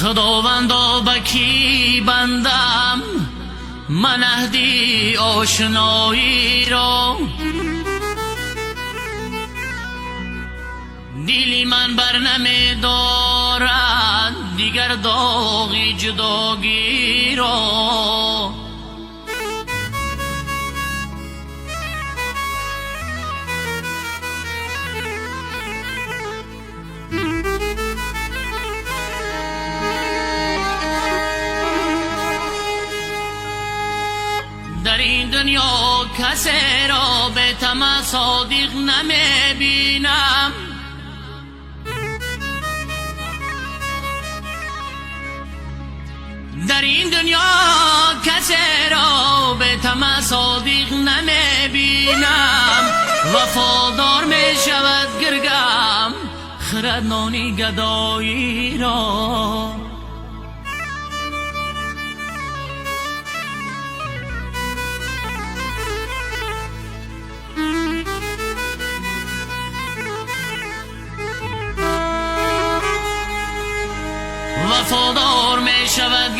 خداوندا بکی بندم من عهدی آشنایی را، دیلی من بر نمی دارد دیگر داغی جداگی را. در این دنیا کسی را به طمع صادق نمی بینم، در این دنیا کسی را به طمع صادق نمی بینم. وفادار می شود گرگم خرد نانی گدایی را. وفادار می شود